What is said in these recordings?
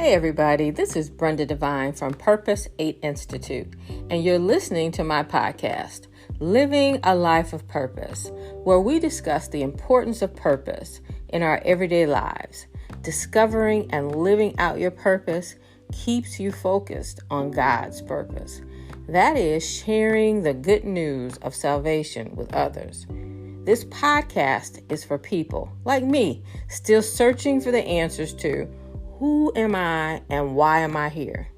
Hey everybody, this is Brenda Devine from Purpose 8 Institute, and you're listening to my podcast, Living a Life of Purpose, where we discuss the importance of purpose in our everyday lives. Discovering and living out your purpose keeps you focused on God's purpose. That is sharing the good news of salvation with others. This podcast is for people like me, still searching for the answers to who am I and why am I here?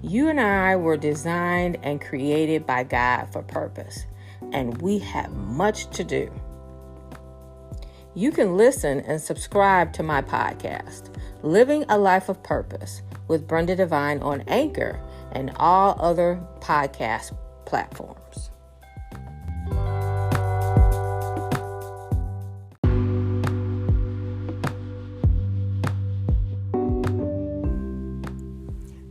You and I were designed and created by God for purpose, and we have much to do. You can listen and subscribe to my podcast, Living a Life of Purpose with Brenda Devine on Anchor and all other podcast platforms.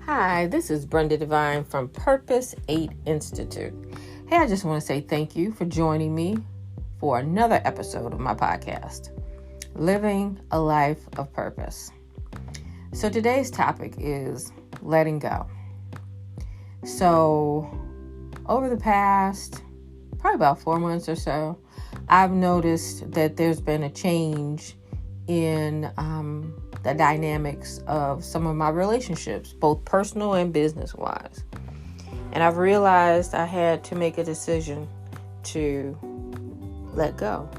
Hi, this is Brenda Devine from Purpose 8 Institute. Hey, I just want to say thank you for joining me for another episode of my podcast, Living a Life of Purpose. So today's topic is letting go. So over the past probably about 4 months or so, I've noticed that there's been a change in the dynamics of some of my relationships, both personal and business-wise. And I've realized I had to make a decision to let go.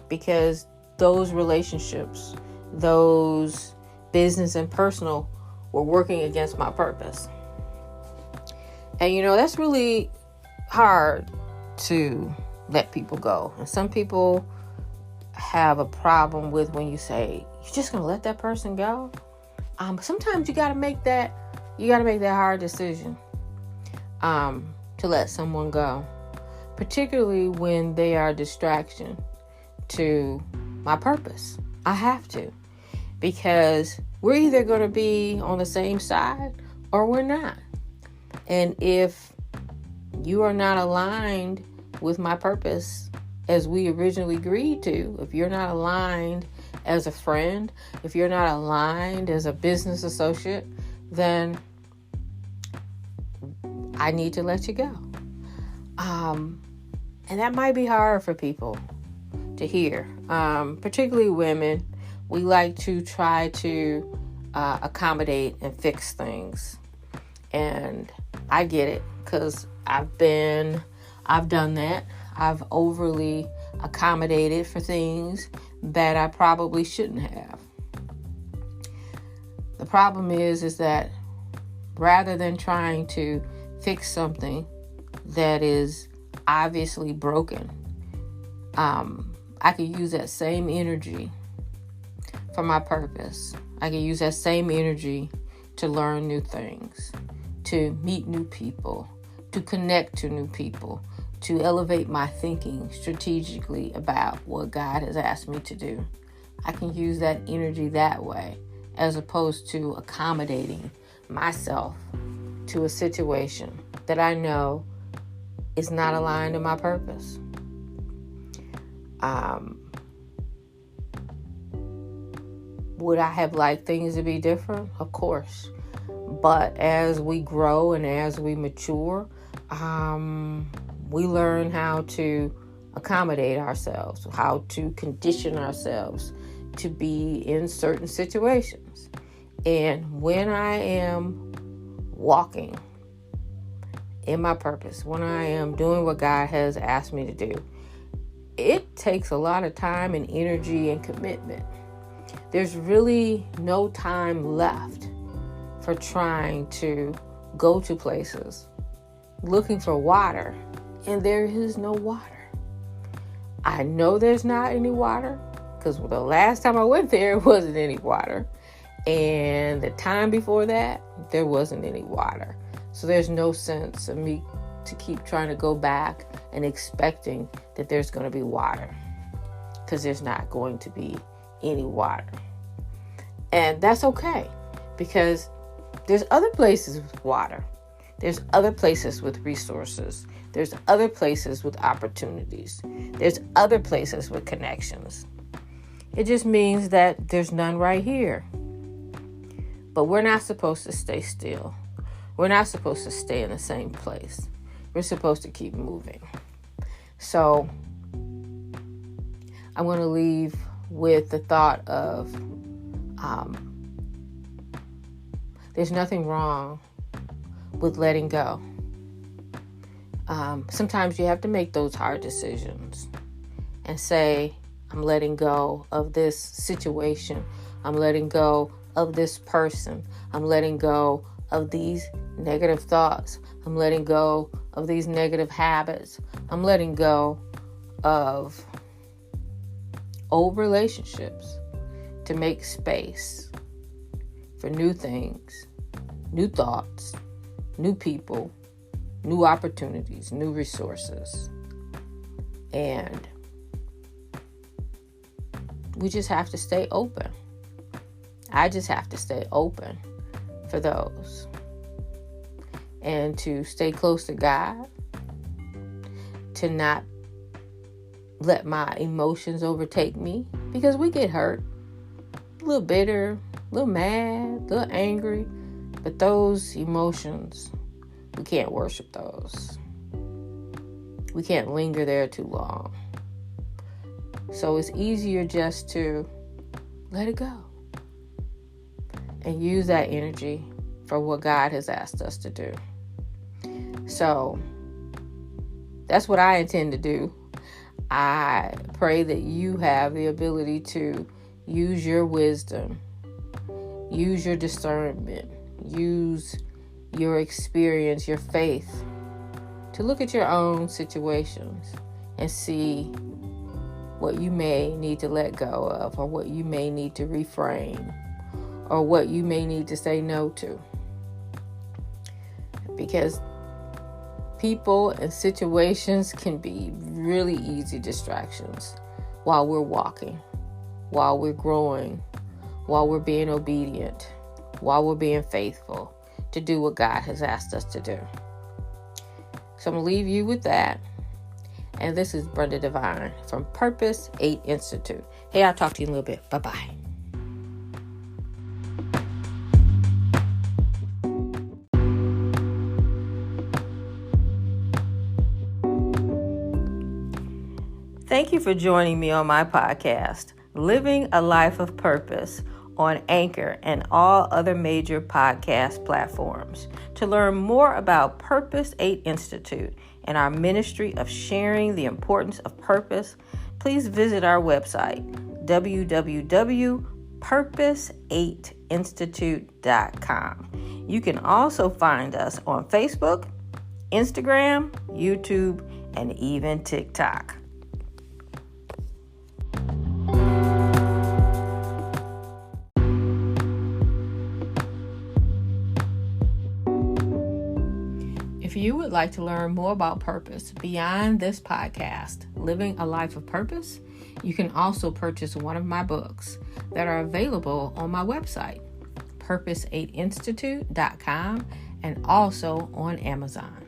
Because those relationships, those business and personal, were working against my purpose. And that's really hard to let people go. And some people have a problem with when you say, you're just going to let that person go. Sometimes you got to make that hard decision to let someone go, particularly when they are a distraction to my purpose. I have to, because we're either going to be on the same side or we're not. And if you are not aligned with my purpose as we originally agreed to, if you're not aligned as a friend, if you're not aligned as a business associate, then I need to let you go. And that might be hard for people to hear, particularly women. We like to try to accommodate and fix things. And I get it, because I've done that. I've overly accommodated for things that I probably shouldn't have. The problem is that rather than trying to fix something that is obviously broken, I could use that same energy for my purpose. I could use that same energy to learn new things, to meet new people, to connect to new people, to elevate my thinking strategically about what God has asked me to do. I can use that energy that way, as opposed to accommodating myself to a situation that I know is not aligned to my purpose. Would I have liked things to be different? Of course. But as we grow and as we mature, we learn how to accommodate ourselves, how to condition ourselves to be in certain situations. And when I am walking in my purpose, when I am doing what God has asked me to do, it takes a lot of time and energy and commitment. There's really no time left for trying to go to places looking for water, and there is no water. I know there's not any water, because the last time I went there wasn't any water, and the time before that there wasn't any water. So there's no sense of me to keep trying to go back and expecting that there's going to be water, because there's not going to be any water. And that's okay, because there's other places with water. There's other places with resources. There's other places with opportunities. There's other places with connections. It just means that there's none right here. But we're not supposed to stay still. We're not supposed to stay in the same place. We're supposed to keep moving. So I'm going to leave with the thought of there's nothing wrong with letting go. Sometimes you have to make those hard decisions and say, I'm letting go of this situation. I'm letting go of this person. I'm letting go of these negative thoughts. I'm letting go of these negative habits. I'm letting go of old relationships to make space for new things, new thoughts, new people, new opportunities, new resources. And we just have to stay open. I just have to stay open for those. And to stay close to God. To not let my emotions overtake me. Because we get hurt. A little bitter, a little mad, a little angry. But those emotions, we can't worship those. We can't linger there too long. So it's easier just to let it go and use that energy for what God has asked us to do. So that's what I intend to do. I pray that you have the ability to use your wisdom, use your discernment, use your experience, your faith to look at your own situations and see what you may need to let go of, or what you may need to reframe, or what you may need to say no to. Because people and situations can be really easy distractions while we're walking, while we're growing, while we're being obedient, while we're being faithful to do what God has asked us to do. So I'm going to leave you with that. And this is Brenda Devine from Purpose 8 Institute. Hey, I'll talk to you in a little bit. Bye-bye. Thank you for joining me on my podcast, Living a Life of Purpose, on Anchor and all other major podcast platforms. To learn more about Purpose 8 Institute and our ministry of sharing the importance of purpose, please visit our website, www.purpose8institute.com. You can also find us on Facebook, Instagram, YouTube, and even TikTok. If you would like to learn more about purpose beyond this podcast, Living a Life of Purpose, you can also purchase one of my books that are available on my website, purpose8institute.com, and also on Amazon.